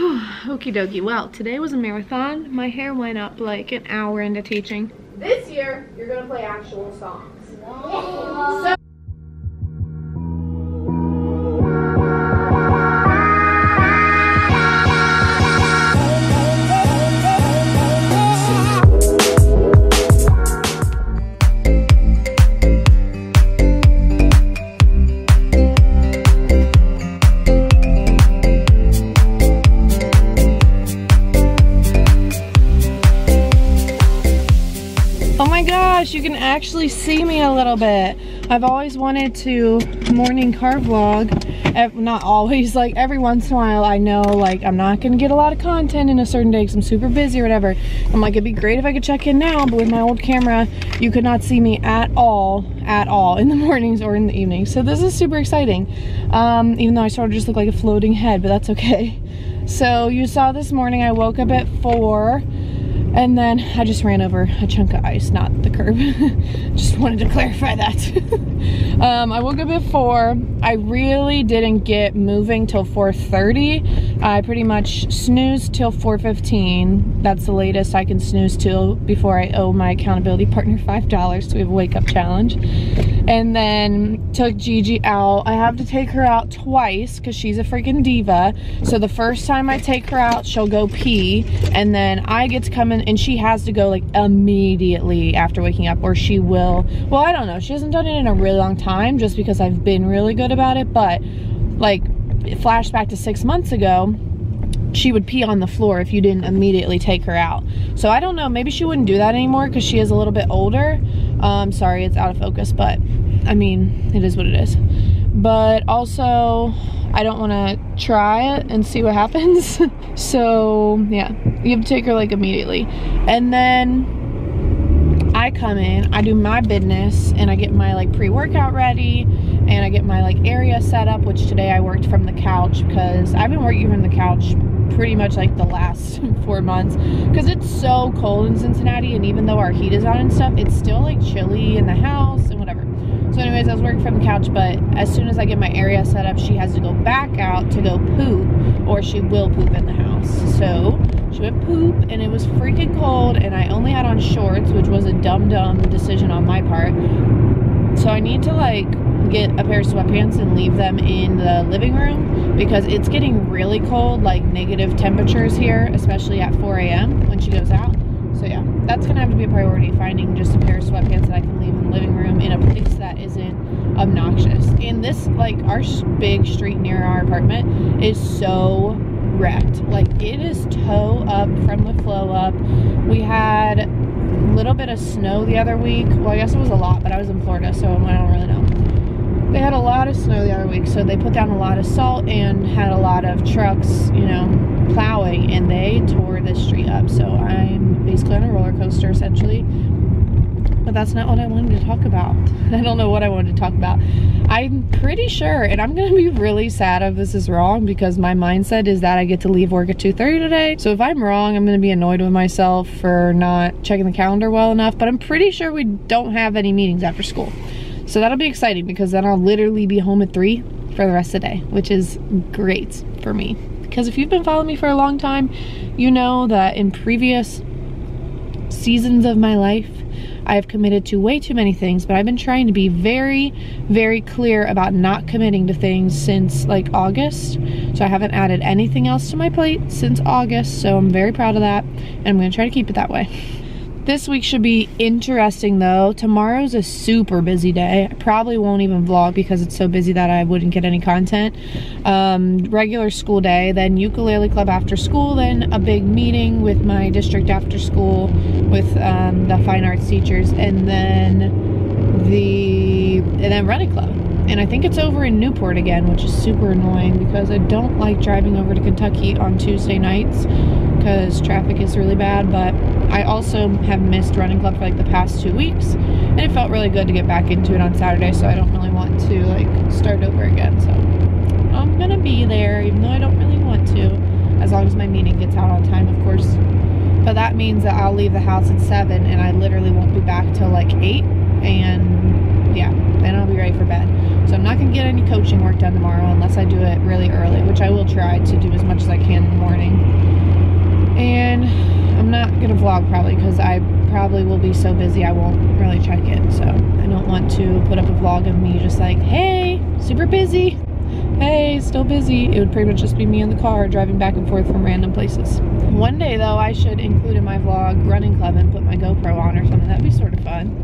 Okie dokie. Well, today was a marathon. My hair went up like an hour into teaching. This year, you're gonna play actual songs. So you can actually see me a little bit. I've always wanted to morning car vlog. Not always, like every once in a while. I know like I'm not gonna get a lot of content in a certain day because I'm super busy or whatever. I'm like, it'd be great if I could check in now, but with my old camera you could not see me at all in the mornings or in the evenings. So this is super exciting, even though I sort of just look like a floating head, but that's okay. So you saw this morning I woke up at 4 and then I just ran over a chunk of ice, not the curb. Just wanted to clarify that. I woke up at 4. I really didn't get moving till 4:30. I pretty much snoozed till 4:15. That's the latest I can snooze till before I owe my accountability partner $5, so we have a wake up challenge. And then took Gigi out. I have to take her out twice because she's a freaking diva. So the first time I take her out, she'll go pee, and then I get to come in, and she has to go like immediately after waking up, or she will, well, I don't know, she hasn't done it in a really long time just because I've been really good about it, but like flashback to 6 months ago, she would pee on the floor if you didn't immediately take her out. So I don't know, maybe she wouldn't do that anymore because she is a little bit older. Sorry, it's out of focus, but I mean, it is what it is. But also, I don't want to try it and see what happens. So yeah, you have to take her like immediately. And then I come in, I do my business, and I get my like pre-workout ready, and I get my like area set up, which today I worked from the couch because I've been working from the couch pretty much like the last 4 months because it's so cold in Cincinnati, and even though our heat is on and stuff, it's still like chilly in the house and whatever. So anyways, I was working from the couch, but as soon as I get my area set up, she has to go back out to go poop, or she will poop in the house. So she went poop, and it was freaking cold, and I only had on shorts, which was a dumb decision on my part. So I need to like get a pair of sweatpants and leave them in the living room because it's getting really cold, like negative temperatures here, especially at 4 a.m. when she goes out. So yeah, that's gonna have to be a priority, finding just a pair of sweatpants that I can leave in the living room in a place that isn't obnoxious. And this, like, our big street near our apartment is so wrecked. Like, it is toe up from the flow up. We had a little bit of snow the other week. Well, I guess it was a lot, but I was in Florida, so I don't really know. They had a lot of snow the other week, so they put down a lot of salt and had a lot of trucks, you know, plowing, and they tore this street up. So I'm basically on a roller coaster essentially, but that's not what I wanted to talk about. I don't know what I wanted to talk about. I'm pretty sure, and I'm gonna be really sad if this is wrong because my mindset is that I get to leave work at 2:30 today. So if I'm wrong, I'm gonna be annoyed with myself for not checking the calendar well enough, but I'm pretty sure we don't have any meetings after school. So that'll be exciting because then I'll literally be home at 3 for the rest of the day, which is great for me. Because if you've been following me for a long time, you know that in previous seasons of my life, I have committed to way too many things, but I've been trying to be very, very clear about not committing to things since like August. So I haven't added anything else to my plate since August, so I'm very proud of that, and I'm gonna try to keep it that way. This week should be interesting though. Tomorrow's a super busy day. I probably won't even vlog because it's so busy that I wouldn't get any content. Regular school day, then ukulele club after school, then a big meeting with my district after school with the fine arts teachers, and then running club. And I think it's over in Newport again, which is super annoying because I don't like driving over to Kentucky on Tuesday nights because traffic is really bad. But I also have missed running club for like the past 2 weeks, and it felt really good to get back into it on Saturday, so I don't really want to like start over again. So I'm gonna be there even though I don't really want to, as long as my meeting gets out on time, of course. But that means that I'll leave the house at 7 and I literally won't be back till like 8, and yeah, then I'll be ready for bed. So I'm not gonna get any coaching work done tomorrow unless I do it really early, which I will try to do as much as I can in the morning. vlog probably, because I probably will be so busy I won't really check it. So I don't want to put up a vlog of me just like, hey, super busy, hey, still busy. It would pretty much just be me in the car driving back and forth from random places. One day though, I should include in my vlog running club and put my GoPro on or something. That'd be sort of fun.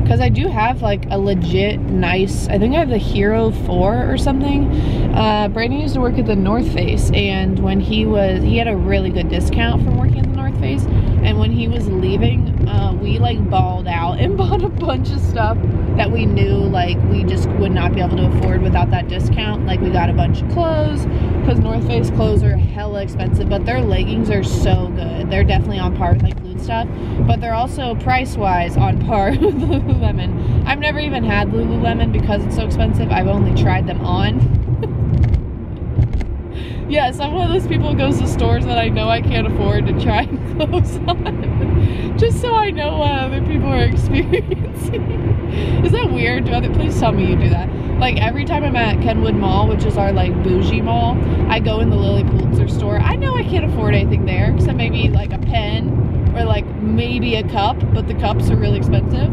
Because I do have like a legit nice, I think I have the Hero 4 or something. Brandon used to work at the North Face, and when he had a really good discount from working at the North Face, and when he was leaving, we like balled out and bought a bunch of stuff that we knew like we just would not be able to afford without that discount. Like we got a bunch of clothes, because North Face clothes are hella expensive, but their leggings are so good. They're definitely on par with like Loot stuff, but they're also price-wise on par with Lululemon. I've never even had Lululemon because it's so expensive. I've only tried them on. Yes, I'm one of those people who goes to stores that I know I can't afford to try clothes on, just so I know what other people are experiencing. Is that weird? Please tell me you do that. Like every time I'm at Kenwood Mall, which is our like bougie mall, I go in the Lilly Pulitzer store. I know I can't afford anything there, except maybe like a pen or like maybe a cup, but the cups are really expensive.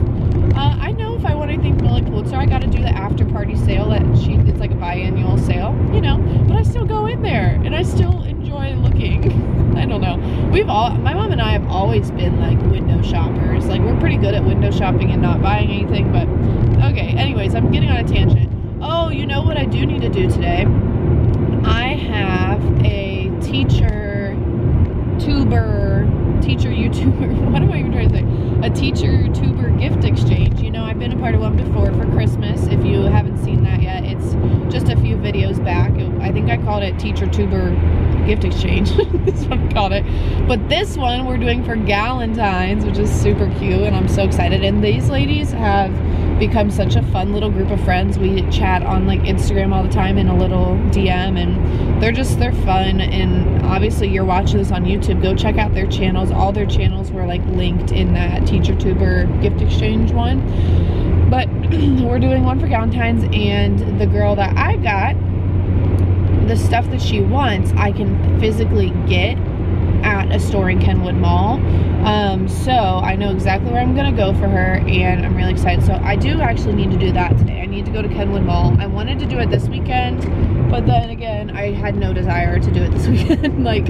I know if I want anything from Lilly Pulitzer, I gotta do the after party sale it's like a biannual sale, you know, but I still go in there and I still enjoy looking. I don't know. My mom and I have always been like window shoppers. Like we're pretty good at window shopping and not buying anything, but okay. Anyways, I'm getting on a tangent. Oh, you know what I do need to do today? I have a teacher YouTuber, what am I even trying to say? A teacher tuber gift exchange. You know, I've been a part of one before for Christmas. If you haven't seen that yet, it's just a few videos back. I think I called it teacher tuber gift exchange. That's what I called it. But this one we're doing for Galentine's, which is super cute, and I'm so excited. And these ladies have become such a fun little group of friends. We chat on like Instagram all the time in a little DM, and they're fun. And obviously you're watching this on YouTube, go check out their channels. All their channels were like linked in that teacher tuber gift exchange one. But we're doing one for Galentine's, and the girl that I got, the stuff that she wants I can physically get at a store in Kenwood Mall. So I know exactly where I'm gonna go for her, and I'm really excited. So I do actually need to do that today. I need to go to Kenwood Mall. I wanted to do it this weekend, but then again, I had no desire to do it this weekend. Like,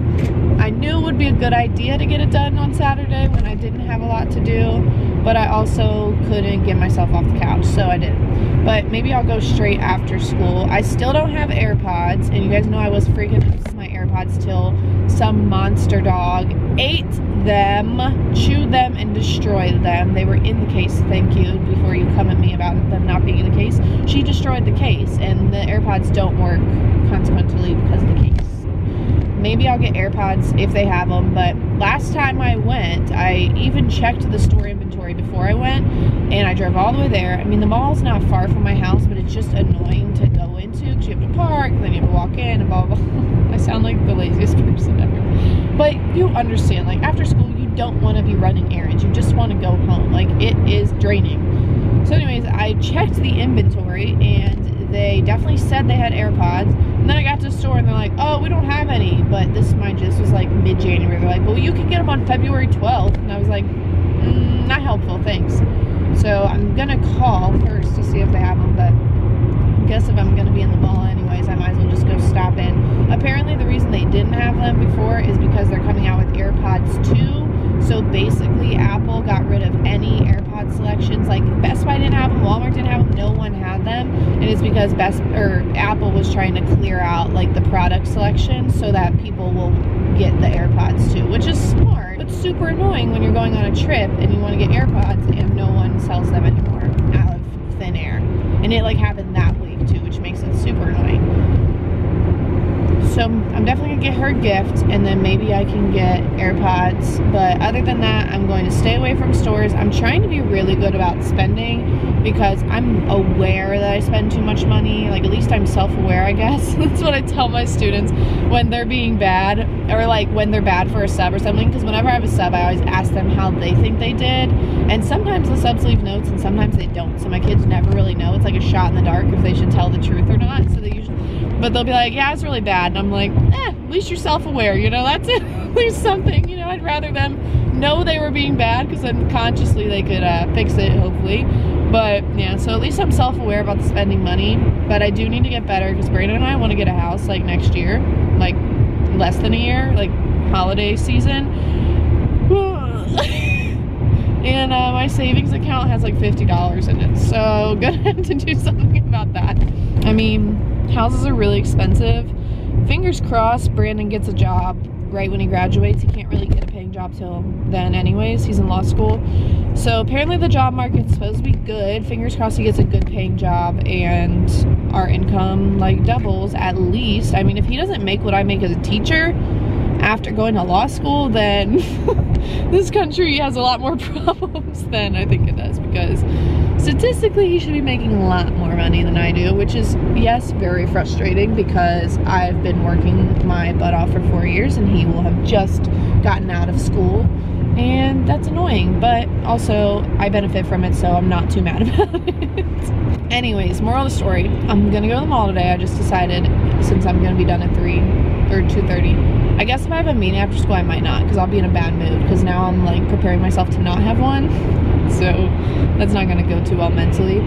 I knew it would be a good idea to get it done on Saturday when I didn't have a lot to do, but I also couldn't get myself off the couch, so I didn't. But maybe I'll go straight after school. I still don't have AirPods, and you guys know I was freaking out with my AirPods till some monster dog ate them, chewed them, and destroyed them. They were in the case, thank you, before you come at me about them not being in the case. She destroyed the case, and the AirPods don't work consequently because of the case. Maybe I'll get AirPods if they have them, but last time I went, I even checked the store inventory before I went, and I drove all the way there. I mean, the mall's not far from my house, but it's just annoying to go into because you have to park, then you have to walk in, and blah, blah, blah. I sound like the laziest person ever. But you understand, like, after school, you don't want to be running errands. You just want to go home. Like, it is draining. So anyways, I checked the inventory, and they definitely said they had AirPods. And then I got to the store and they're like, oh, we don't have any. But this, mind you, this was like mid-January. They're like, well, you can get them on February 12th. And I was like, not helpful, thanks. So I'm gonna call first to see if they have them, but I guess if I'm gonna be in the mall anyways, I might as well just go stop in. Apparently the reason they didn't have them before is because they're coming out with AirPods 2. So basically Apple got rid of any AirPod selections. Like Best Buy didn't have them, Walmart didn't have them, no one had them. And it's because Apple was trying to clear out like the product selection so that people will get the AirPods 2, which is smart, but super annoying when you're going on a trip and you want to get AirPods and no one sells them anymore out of thin air. And it like happened that week too, which makes it super annoying. So I'm definitely gonna get her a gift, and then maybe I can get AirPods. But other than that, I'm going to stay away from stores. I'm trying to be really good about spending because I'm aware that I spend too much money. Like, at least I'm self-aware, I guess. That's what I tell my students when they're being bad, or like when they're bad for a sub or something. Because whenever I have a sub, I always ask them how they think they did. And sometimes the subs leave notes and sometimes they don't. So my kids never really know. It's like a shot in the dark if they should tell the truth or not. So they usually, but they'll be like, yeah, it's really bad. And I'm like, at least you're self-aware, you know, that's it. At least something, you know. I'd rather them know they were being bad, because then consciously they could fix it, hopefully. But yeah, so at least I'm self-aware about the spending money. But I do need to get better, because Brandon and I want to get a house like next year, like less than a year, like holiday season. And my savings account has like $50 in it, so gonna have to do something about that. I mean, houses are really expensive. Fingers crossed Brandon gets a job right when he graduates. He can't really get a paying job till then anyways. He's in law school. So apparently the job market's supposed to be good. Fingers crossed he gets a good paying job and our income like doubles at least. I mean, if he doesn't make what I make as a teacher after going to law school, then this country has a lot more problems than I think it does, because statistically he should be making a lot more money than I do, which is, yes, very frustrating, because I've been working my butt off for 4 years and he will have just gotten out of school, and that's annoying, but also I benefit from it, so I'm not too mad about it. Anyways, moral of the story, I'm gonna go to the mall today. I just decided, since I'm gonna be done at 3 or 2:30. I guess if I have a meeting after school, I might not, because I'll be in a bad mood, because now I'm like preparing myself to not have one. So that's not gonna go too well mentally.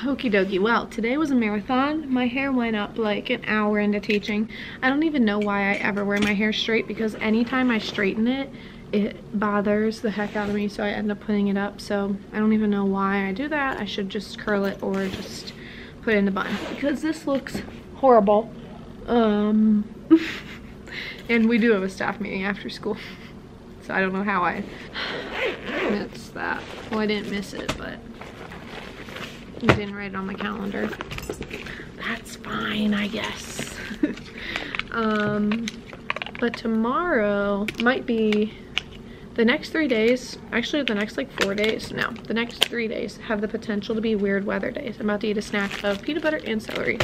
Okie dokie. Well, today was a marathon. My hair went up like an hour into teaching. I don't even know why I ever wear my hair straight, because anytime I straighten it, it bothers the heck out of me, so I end up putting it up. So I don't even know why I do that. I should just curl it or just put it in a bun, because this looks horrible. And we do have a staff meeting after school, so I don't know how I missed that. Well, I didn't miss it, but I didn't write it on my calendar. That's fine, I guess. But tomorrow might be the next 3 days, actually the next like 4 days, no, the next 3 days have the potential to be weird weather days. I'm about to eat a snack of peanut butter and celery,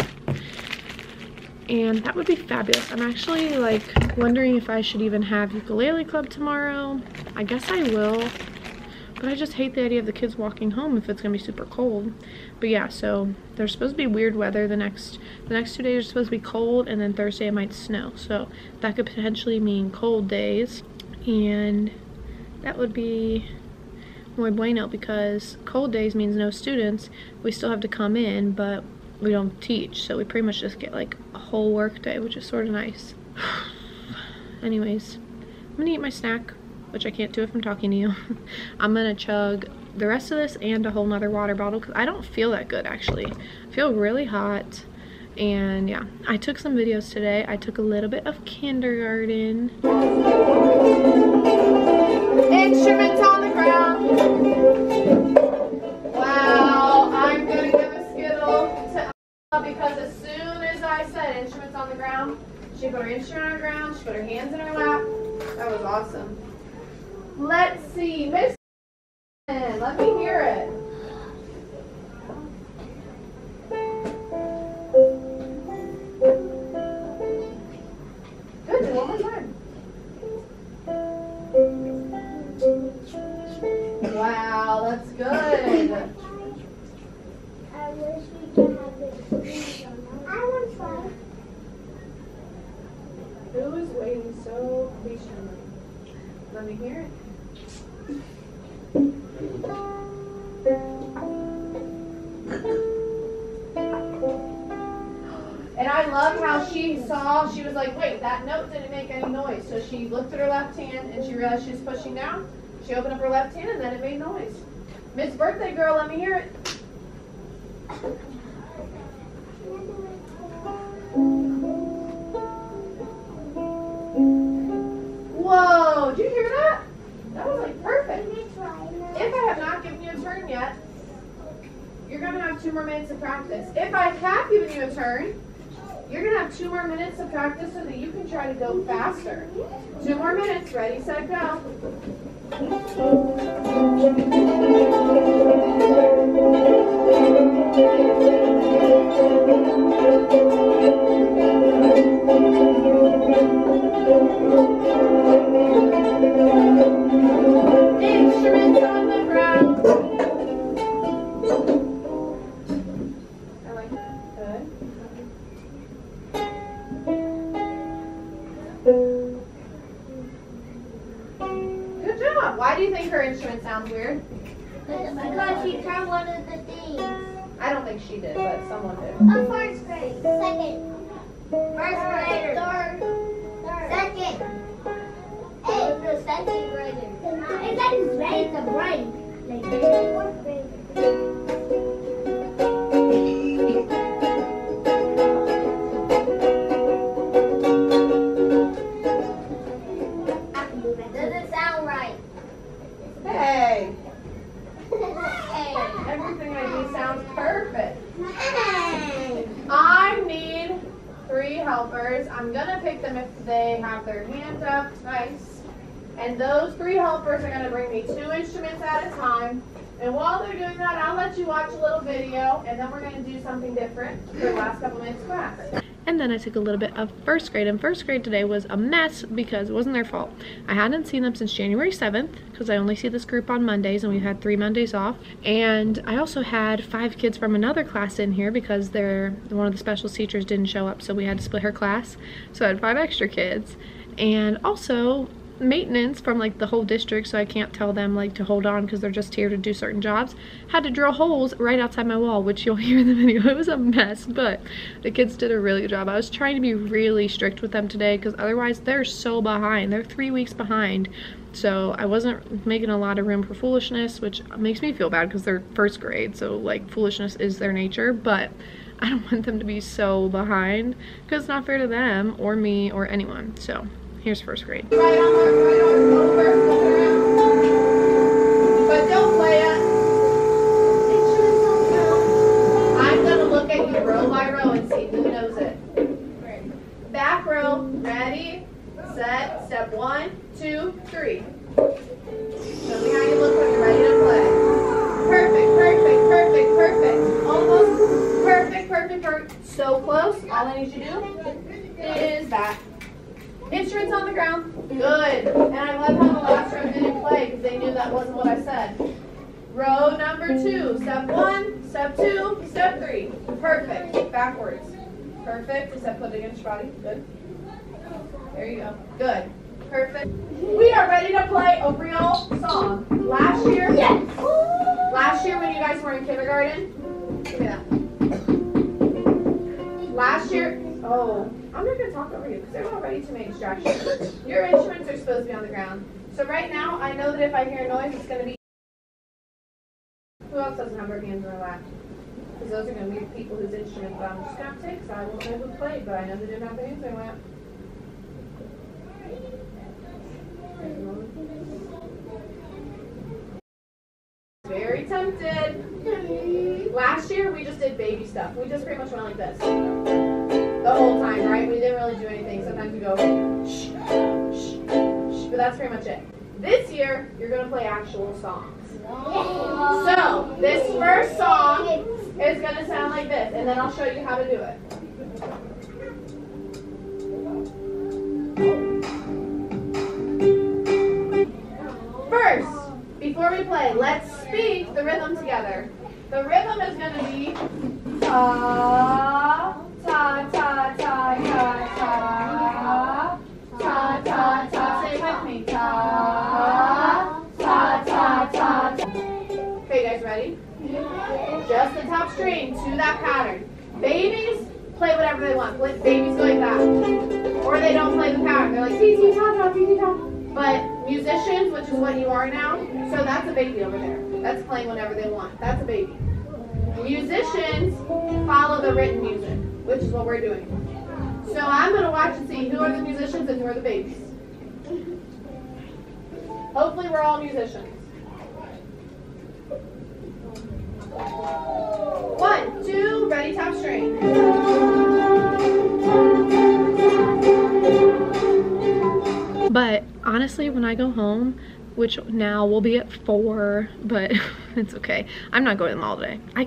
and that would be fabulous. I'm actually like wondering if I should even have ukulele club tomorrow. I guess I will, but I just hate the idea of the kids walking home if it's gonna be super cold. But yeah, so there's supposed to be weird weather the next 2 days are supposed to be cold, and then Thursday it might snow, so that could potentially mean cold days, and that would be muy bueno, because cold days means no students. We still have to come in, but we don't teach, so we pretty much just get like a whole work day, which is sort of nice. Anyways, I'm gonna eat my snack, which I can't do if I'm talking to you. I'm gonna chug the rest of this and a whole nother water bottle, because I don't feel that good actually. I feel really hot, and yeah, I took some videos today. I took a little bit of kindergarten. Instruments on the ground. Wow, I'm gonna give a skittle to because as soon as I said instruments on the ground, she put her instrument on the ground, she put her hands in her lap. That was awesome. Let's see, Miss, let me hear it. Good, one more time. Wow, that's good. I wish we could have it. I want to try. Who is waiting so patiently? Let me hear it. And I love how she was like, wait, that note didn't make any noise. So she looked at her left hand and she realized she was pushing down. She opened up her left hand and then it made noise. Miss Birthday Girl, let me hear it. Whoa, did you hear that? That was like perfect. If I have not given you a turn yet, you're going to have 2 more minutes of practice. If I have given you a turn, you're going to have 2 more minutes of practice so that you can try to go faster. 2 more minutes. Ready, set, go. Instruments on the ground. I like that. Good. Now, why do you think her instrument sounds weird? Because she turned one of the things. I don't think she did, but someone did. A first grade. Second. First grader. Third. Second. Hey, the second grader. It's like it's ready to break. Like fourth grader. Doesn't sound right. Hey, Hey. everything I do sounds perfect. I need 3 helpers. I'm gonna pick them if they have their hand up. Nice. And those 3 helpers are gonna bring me 2 instruments at a time. And while they're doing that, I'll let you watch a little video, and then we're gonna do something different for the last couple minutes of class. And then I took a little bit of first grade, and first grade today was a mess because it wasn't their fault. I hadn't seen them since January 7th because I only see this group on Mondays, and we've had 3 Mondays off. And I also had 5 kids from another class in here because one of the special teachers didn't show up, so we had to split her class. So I had 5 extra kids, and also maintenance from like the whole district, so I can't tell them like to hold on because they're just here to do certain jobs, had to drill holes right outside my wall, which you'll hear in the video. It was a mess, but the kids did a really good job. I was trying to be really strict with them today because otherwise they're so behind. They're 3 weeks behind, so I wasn't making a lot of room for foolishness, which makes me feel bad because they're first grade, so like foolishness is their nature, but I don't want them to be so behind because it's not fair to them or me or anyone. So here's first grade. Right over, around. But don't play it. I'm gonna look at you row by row and see who knows it. Back row, ready, set, step 1, 2, 3. Show me how you look when you're ready to play. Perfect, perfect, perfect, perfect. Almost perfect, perfect, perfect. So close. All I need you to do is that. Instruments on the ground. Good. And I love how the last row didn't play because they knew that wasn't what I said. Row number 2. Step 1, step 2, step 3. Perfect. Backwards. Perfect. Except put it against your body. Good. There you go. Good. Perfect. We are ready to play a real song. Last year when you guys were in kindergarten, give me that. Last year, oh, I'm not going to talk over you because they're not ready to make distractions. Your instruments are supposed to be on the ground. So right now, I know that if I hear a noise, it's going to be... Who else doesn't have their hands in their lap? Because those are going to be the people whose instruments I'm just going to take, so I won't know who played, but I know they didn't have their hands in their lap. Very tempted. Last year, we just did baby stuff. We just pretty much went like this. The whole time, right? We didn't really do anything. Sometimes we go shh, shh, shh, but that's pretty much it. This year, you're going to play actual songs. So, this first song is going to sound like this, and then I'll show you how to do it. First, before we play, let's speak the rhythm together. The rhythm is going to be ta, ta, ta, ta, ta, ta, ta, ta, ta. Say it with me. Ta, ta, ta, ta, ta. Okay, you guys ready? Just the top string to that pattern. Babies play whatever they want. Babies go like that. Or they don't play the pattern. They're like tee tee ta ta tee tee ta. But musicians, which is what you are now, so that's a baby over there. That's playing whenever they want. That's a baby. Musicians follow the written music, which is what we're doing. So I'm going to watch and see who are the musicians and who are the babies. Hopefully we're all musicians. 1, 2, ready, top string. But honestly, when I go home, which now will be at 4, but it's okay. I'm not going to the mall today. I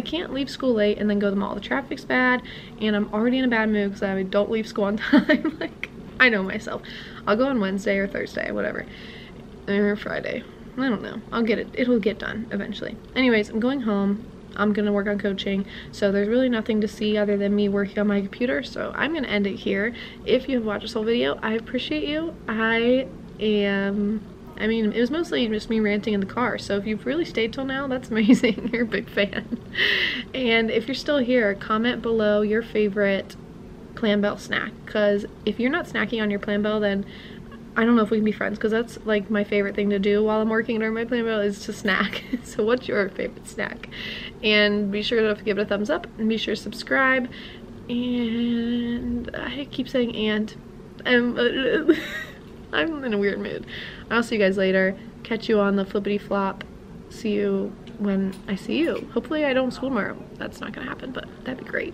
can't leave school late and then go to the mall. The traffic's bad, and I'm already in a bad mood because I don't leave school on time. Like, I know myself. I'll go on Wednesday or Thursday, whatever. Or Friday. I don't know. I'll get it. It'll get done eventually. Anyways, I'm going home. I'm going to work on coaching. So there's really nothing to see other than me working on my computer. So I'm going to end it here. If you have watched this whole video, I appreciate you. I am I mean, it was mostly just me ranting in the car, so if you've really stayed till now, that's amazing. You're a big fan. And if you're still here, comment below your favorite Plan Bell snack, because if you're not snacking on your Plan Bell, then I don't know if we can be friends, because that's like my favorite thing to do while I'm working during my Plan Bell is to snack. So what's your favorite snack? And be sure to give it a thumbs up, and be sure to subscribe. And I keep saying I'm in a weird mood. I'll see you guys later. Catch you on the flippity flop. See you when I see you. Hopefully I don't school tomorrow. That's not gonna happen, but that'd be great.